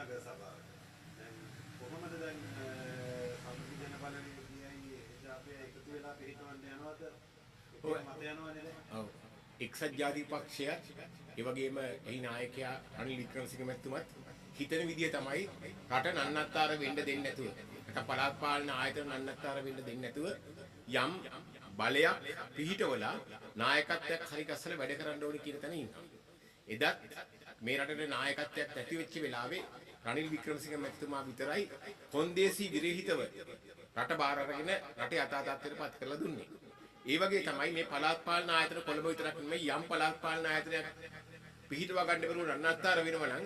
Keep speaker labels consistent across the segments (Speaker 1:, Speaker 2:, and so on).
Speaker 1: නගර සභාවට. දැන් කොහොමද දැන් සමගි ජන බලවේගයයි එජාපේ එකතු වෙලා පිළිටවන්න යනවද? ඒක මත යනවනේ දැන්.
Speaker 2: ඔව්. එක්සත් ජාතික පක්ෂයත් ඒ වගේම එහි නායකයා රනිල් වික්‍රමසිංහ මැතිතුමත් හිතන විදිය තමයි රට නන්නත්තර වෙන්න දෙන්නේ නැතුව. රට පළාත් පාලන ආයතන නන්නත්තර වෙන්න දෙන්නේ නැතුව යම් බලයක් පිහිටවලා නායකත්වයක් හරි ගස්සලා වැඩ කරන්න ඕනේ කියන තැන ඉන්නවා. එදත් මේ රටේ නායකත්වයක් ඇති වෙච්ච වෙලාවේ රනිල් වික්‍රමසිංහ මැතිතුමා විතරයි කොන්දේසි විරහිතව රට බාර අරගෙන රටේ යථා තත්ත්වයට පත් කරලා දුන්නේ. ඒ වගේ තමයි මේ පළාත් පාලන ආයතන කොළඹ විතරක් නෙමෙයි යම් පළාත් පාලන ආයතනයක් පිහිටවා ගන්න බැරුව රන්නත්තර වෙනවා නම්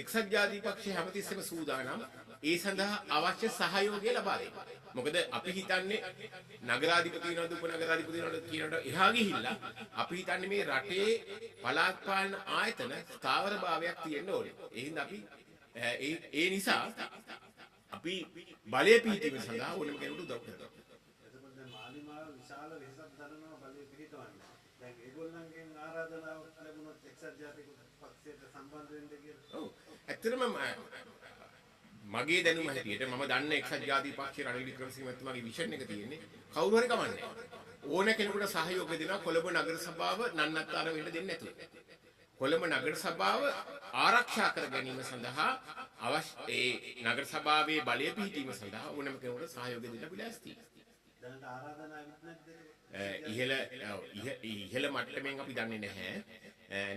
Speaker 2: එක්සත් ජාතික පක්ෂය හැමතිස්සෙම සූදානම් ඒ සඳහා අවශ්‍ය සහයෝගය ලබා දෙන්න. මොකද අපි හිතන්නේ නගරාධිපතිනවද උපනගරාධිපතිනවද කියනට එහා ගිහිල්ලා අපි හිතන්නේ මේ රටේ පළාත් පාලන ආයතන ස්ථාවරභාවයක් තියෙන්න ඕනේ. ඒ හින්දා අපි ඒ නිසා අපි බලය පිහිටීම සඳහා ඕනම කෙනෙකුට උදව් කරනවා.
Speaker 1: එතකොට දැන් මාලිමාව විශාල වෙහසක් දරනවා බලය පිළිටවන්න. දැන් ඒගොල්ලන්ගෙන් ආරාධනාවක් ලැබුණොත් එක්සත් ජාතික පක්ෂයට සම්බන්ධ වෙන්න කියලා.
Speaker 2: ඔව්. ඇත්තටම මගේ දැනුම හැටියට මම දන්න එක්සත් ජාතික පක්ෂයේ රනිල් වික්‍රමසිංහ මැතිතුමාගේ විෂන් එක තියෙන්නේ කවුරු හරි කමන්නේ. ඕන කෙනෙකුට සහයෝගය දෙනවා කොළඹ නගර සභාව නන්නත්තර වෙන්න දෙන්නේ නැතුව. කොළඹ නගර සභාව ආරක්ෂා කර ගැනීම සඳහා අවශ්‍ය ඒ නගර සභාවේ බලය පිහිටීම සඳහා ඕනම කෙනෙකුට සහයෝගය දෙන්න අපි ලෑස්තියි.
Speaker 1: දැනට ආරාධනාවක් නැද්ද?
Speaker 2: ඉහළ මට්ටමින් අපි දන්නේ නැහැ.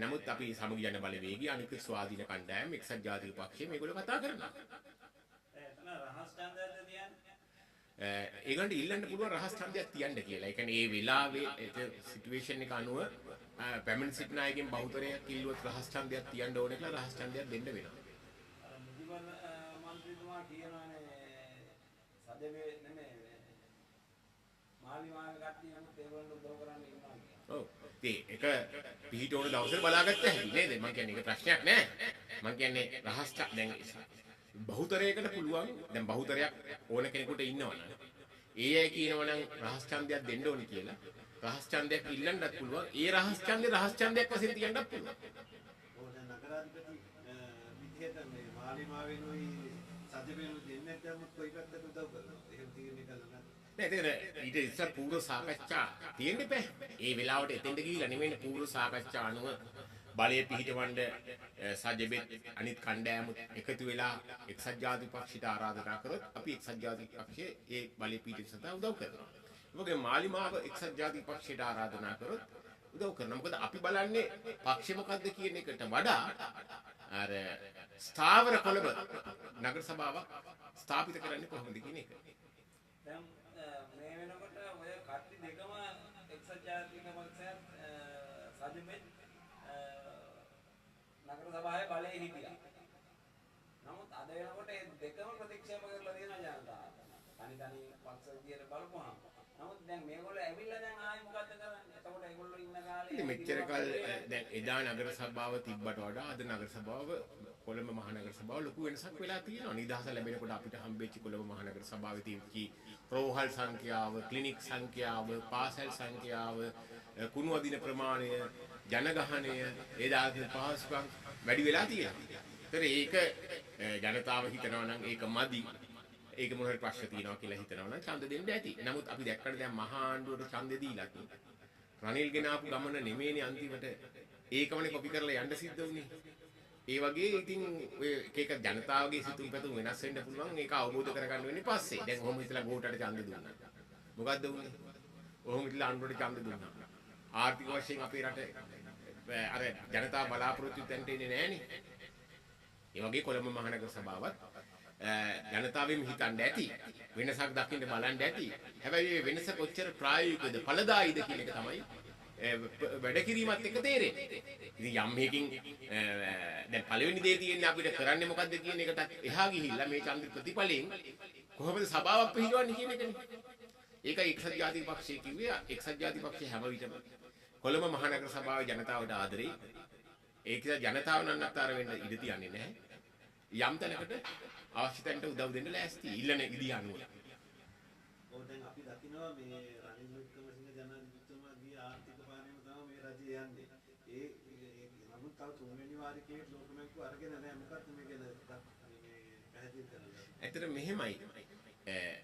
Speaker 2: නමුත් අපි සමගි ජන බලවේගය අනික ස්වාධීන කණ්ඩායම එක්සත් ජාතික පක්ෂය මේගොල්ලෝ කතා කරනවා.
Speaker 1: එතන රහස් ඡන්දයක්ද තියන්නේ?
Speaker 2: ඒගොල්ලන්ට ඉල්ලන්න පුළුවන් රහස් ඡන්දයක් තියන්න කියලා. ඒ කියන්නේ මේ වෙලාවේ සිටුේෂන් එක අනුව පැමිණ සිටින අයගෙන් බහුතරයක් ඉල්ලුවත් රහස් ඡන්දයක් තියන්න ඕනේ කියලා රහස් ඡන්දයක් දෙන්න වෙනවා.
Speaker 1: අර මුදිමන් මන්ත්‍රීතුමා කියනවානේ සදේ නෙමෙයි මාලිමාවේ කට්ටිය නමුත් ඒගොල්ලෝ උදව් කරන්න ඉන්නවා කියලා.
Speaker 2: ඔව්. ඒක පිහිට ඕන දවසට බලාගත්ත හැටි නේද? මම කියන්නේ ඒක ප්‍රශ්නයක් නෑ. මම කියන්නේ රහස් දැන් බහුතරයකට පුළුවන් දැන් බහුතරයක් ඕන කෙනෙකුට ඉන්නවනම් ඒ අය කියනවනම් රහස් ඡන්දයක් දෙන්න ඕනේ කියලා රහස් ඡන්දයක් ඉල්ලන්නත් පුළුවන්. ඒ රහස් ඡන්දයක් වශයෙන් තියන්නත් පුළුවන්.
Speaker 1: ඔය දැන් නගරාධිපති විදිහට මේ මාලිමාවෙනුයි සජබෙනුයි දෙන්නේ නැත්නම් කොයි පැත්තට උදව් කරනවද? එහෙම තීරණය කළා නම්
Speaker 2: නෑ ඊට ඉස්සර පූර්ව සාකච්ඡා තියෙන්න බෑ. ඒ වෙලාවට එතෙන්ට ගිහිල්ලා නෙමෙයි පූර්ව සාකච්ඡා අනුව බලය පිහිටවන්න සජබෙත් අනිත් කණ්ඩායමුත් එකතු වෙලා එක්සත් ජාතික පක්ෂයට ආරාධනා කරොත් අපි එක්සත් ජාතික පක්ෂයේ ඒ බලය පිහිටීම සඳහා උදව් කරනවා. ඒ වගේම මාලිමාව එක්සත් ජාතික පක්ෂයට ආරාධනා කරොත් උදව් කරනවා. මොකද අපි බලන්නේ පක්ෂ මොකද්ද කියන එකට වඩා අර ස්ථාවර කොළඹ නගර සභාවක් ස්ථාපිත කරන්නේ කොහොමද කියන එක.
Speaker 1: දැන් මේ වෙනකොට ඔය කට්ටි දෙකම එක්සත් ජාතික පක්ෂයත් සජිමෙත් නගර සභාවේ බලයේ හිටියා. නමුත් අද වෙනකොට මේ දෙකම ප්‍රතික්ෂේප කරලා තියෙනවා ජනතාව. තනි පක්ෂ විදියට බලපුවාම. නමුත් දැන් මේගොල්ලෝ ඇවිල්ලා දැන් ආයෙ මොකද්ද කරන්නේ? එතකොට ඒගොල්ලෝ ඉන්න කාලේ
Speaker 2: ඉතින් මෙච්චර කල් දැන් එදා නගර සභාව තිබ්බට වඩා අද නගර සභාව කොළඹ මහනගර සභාව ලොකු වෙනසක් වෙලා තියෙනවා. නිදහස ලැබෙනකොට අපිට හම්බෙච්ච කොළඹ මහනගර සභාවේ තිබිච්ච රෝහල් සංඛ්‍යාව, ක්ලිනික් සංඛ්‍යාව, පාසල් සංඛ්‍යාව, කුණු අදින ප්‍රමාණය, ජනගහනය, ඒ දායක පහසුකම් වැඩි වෙලා තියෙනවා. ඒක ජනතාව හිතනවා නම් ඒක මදි. ඒක මොන හරි ප්‍රශ්න තියෙනවා කියලා හිතනවා නම් ඡන්ද දෙන්න ඇති. නමුත් අපි දැක්කට දැන් මහා ආණ්ඩුවට ඡන්ද දීලා රනිල් ගෙන ආපු ගමන නෙමෙයිනේ අන්තිමට ඒකමනේ කොපි කරලා යන්න සිද්ධ වුනේ. ඒ වගේ ඉතින් ඔය එක ජනතාවගේ සිතුම් පැතුම් වෙනස් වෙන්න පුළුවන්. ඒක අවබෝධ කරගන්න වෙන්නේ පස්සේ. දැන් ඔහොම හිතලා ගෝටට ඡන්ද දුන්නා. මොකද්ද වුනේ? ඔහොම හිතලා ආණ්ඩුවට ඡන්ද දුන්නා. ආර්ථික වශයෙන් අපේ රට අර ජනතාව බලාපොරොත්තු වෙන්න ඉන්නේ නැහනේ. ඒ වගේ කොළඹ මහනගර සභාවත් ජනතාවෙම හිතන්න ඇති වෙනසක් දකින්න බලන්න ඇති. හැබැයි මේ වෙනස කොච්චර ප්‍රායෝගිකද ඵලදායීද කියන එක තමයි වැඩ කිරීමත් එක්ක තේරෙන්නේ. ඉතින් යම් මේකින් දැන් පළවෙනි දේ තියෙන්නේ අපිට කරන්නේ මොකද්ද කියන එකට එහා ගිහිල්ලා මේ ඡන්ද ප්‍රතිඵලයෙන් කොහොමද සභාවක් පිළිගන්නේ කියන එකනේ. ඒකයි එක්සත් ජාතික පක්ෂය කිව්වේ. එක්සත් ජාතික පක්ෂය හැම විටම කොළඹ මහනගර සභාවේ ජනතාවට ආදරේ. ඒක ජනතාව නන්නත්තර වෙන්න ඉඩ තියන්නේ නැහැ. යම් තැනකට අවශ්‍ය තැනට උදව් දෙන්න ලෑස්ති. ඉල්ලන ඉදිය අනුව.
Speaker 1: ඔව් දැන් අපි දකිනවා මේ රනිල් වික්‍රමසිංහ ජනාධිපතිතුමාගේ ආර්ථික පාලනයම තමයි මේ රජය යන්නේ. නමුත් තව තුන්වෙනි වාරිකයේ ලෝක බැංකුව අරගෙන නැහැ. මොකක්ද මේක මේ
Speaker 2: ඇත්තට මෙහෙමයි.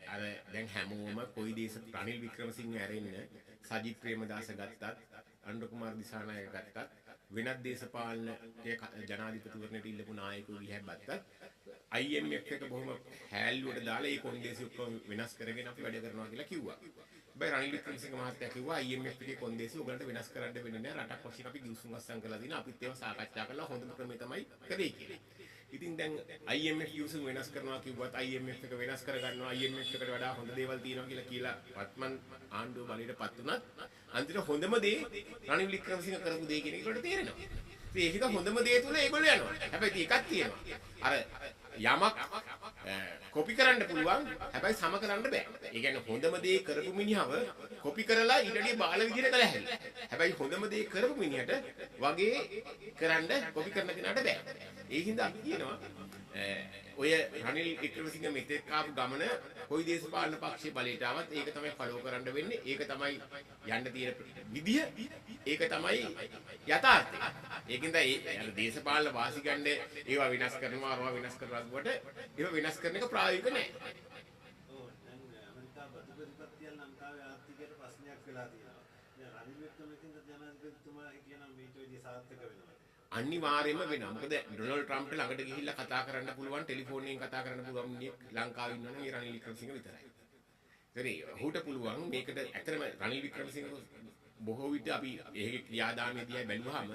Speaker 2: අර දැන් හැමෝම කොයි දේශ රනිල් වික්‍රමසිංහ ඇරෙන්න සජිත් ප්‍රේමදාස ගත්තත් අනුර කුමාර දිසානායක ගත්තත් වෙනත් දේශපාලන ජනාධිපතිවරණයට ඉල්ලපු නායකයෝ ගිහින් බත්තත් IMF එක බොහොම හැල්ලුවට දාලා ඒ කොන්දේසි ඔක්කොම වෙනස් කරගෙන අපි වැඩ කරනවා කියලා කිව්වා. හැබැයි රනිල් වික්‍රමසිංහ මහත්තයා කිව්වා IMF එකේ කොන්දේසි ඔයගලන්ට වෙනස් කරන්න වෙන්නේ නැහැ. රටක් වශයෙන් අපි ගිවිසුම් අත්සන් කරලා දින අපිත් ඒවා සාකච්ඡා කරලා හොඳම ක්‍රමය තමයි කරේ කියලා. ඉතින් දැන් IMF ගිවිසුම් වෙනස් කරනවා කිව්වත් IMF එක වෙනස් කරගන්නවා IMF එකට වඩා හොඳ දේවල් තියෙනවා කියලා වත්මන් ආණ්ඩුව බලයටපත් උනත් අන්තිමට හොඳම දේ රනිල් වික්‍රමසිංහ කරපු දේ කියන එකට තේරෙනවා. ඉතින් ඒක හොඳම දේ තුල ඒගොල්ලෝ යනවා. හැබැයි එකක් තියෙනවා. අර යමක් කොපි කරන්න පුළුවන් හැබැයි සම කරන්න බෑ. ඒ කියන්නේ හොඳම දේ කරපු මිනිහව කොපි කරලා ඊටදී බාල විදිහට කළා හැලි. හැබැයි හොඳම දේ කරපු මිනිහට වගේ කරන්න කොපි කරන කෙනාට බෑ. ඒ හින්දා අපි කියනවා ඔය රනිල් වික්‍රමසිංහ මෙතෙක් ආපු ගමන කොයි දේශපාලන පක්ෂයේ බලයට ආවත් ඒක තමයි ෆලෝ කරන්න වෙන්නේ. ඒක තමයි යන්න තියෙන විදිය. ඒක තමයි යථාර්ථය. ඒකින්ද ඒ දේශපාලන වාසි ගන්න ඒවා වෙනස් කරනවා අරවා වෙනස් කරනවා කොට ඒවා වෙනස් කරන එක ප්‍රායෝගික නෑ.
Speaker 3: ඔව් දැන් ඇමරිකා ප්‍රතිපත්තිය ලංකාවේ ආර්ථිකයට ප්‍රශ්නයක් වෙලා තියෙනවා. දැන් රනිල් වික්‍රමසිංහ ජනාධිපතිතුමා කියන මේක විදිහට සාර්ථක වෙනවා.
Speaker 2: අනිවාර්යයෙන්ම වෙනවා. මොකද ඩොනල්ඩ් ට්‍රම්ප්ට ළඟට ගිහිල්ලා කතා කරන්න පුළුවන් ටෙලිෆෝන් එකෙන් කතා කරන්න පුළුවන් මිනිහෙක් ලංකාවේ ඉන්නවනම් ඒ රනිල් වික්‍රමසිංහ විතරයි. හරි ඔහුට පුළුවන් මේකට ඇත්තටම රනිල් වික්‍රමසිංහ බොහෝ විට අපි ඒකේ ක්‍රියාදාමයේදී බැලුවාම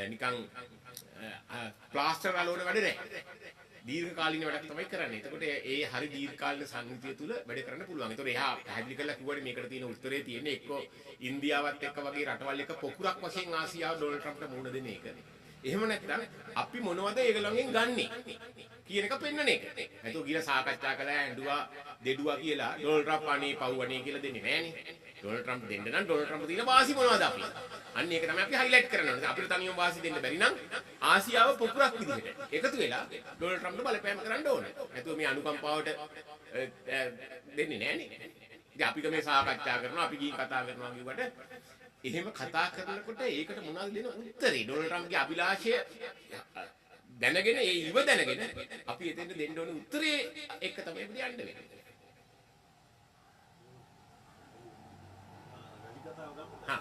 Speaker 2: නිකන් ප්ලාස්ටර් අලෝන වැඩ නැහැ. දීර්ඝකාලීන වැඩක් තමයි කරන්නේ. එතකොට ඒ හරි දීර්ඝකාලීන සංගීතය තුල වැඩ කරන්න පුළුවන්. ඒතකොට එහා පැහැදිලි කරලා කිව්වනේ මේකට තියෙන උත්තරේ තියෙන්නේ එක්කෝ ඉන්දියාවත් එක්ක වගේ රටවල් එක පොකුරක් වශයෙන් ආසියාව ඩොනල්ඩ් ට්‍රම්ප්ට මුහුණ දෙන එක. එහෙම නැත්නම් අපි මොනවද ඒගොල්ලන්ගෙන් ගන්නෙ කියන එක පෙන්වන එක. නැතුව ගිහලා සාකච්ඡා කළා ඇඬුවා දෙඩුවා කියලා ඩොනල්ඩ් ට්‍රම්ප් අනේ පව් අනේ කියලා දෙන්නේ නෑනේ. ඩොනල්ඩ් ට්‍රම්ප් දෙන්න නම් ඩොනල්ඩ් ට්‍රම්ප් තියෙන වාසි මොනවද අපි? අන්න ඒක තමයි අපි හයිලයිට් කරන්න ඕනේ. අපිට තනියම වාසි දෙන්න බැරි නම් ආසියාව පොකුරක් විදිහට එකතු වෙලා ඩොනල්ඩ් ට්‍රම්ප්ට බලපෑම් කරන්න ඕනේ. නැතුව මේ අනුකම්පාවට දෙන්නේ නෑනේ. ඉතින් අපි මේ සාකච්ඡා කරනවා අපි ගිහින් කතා කරනවා කිව්වට එහෙම කතා කරනකොට ඒකට මොනවද දෙන උත්තරේ? ඩොනල්ඩ් ට්‍රම්ප්ගේ අභිලාෂය දැනගෙන ඒ ඉව දැනගෙන අපි එතෙන්ට දෙන්න ඕනේ උත්තරේ එක තමයි අපිට යන්න වෙන්නේ.
Speaker 3: කතාව ගමු.
Speaker 2: හා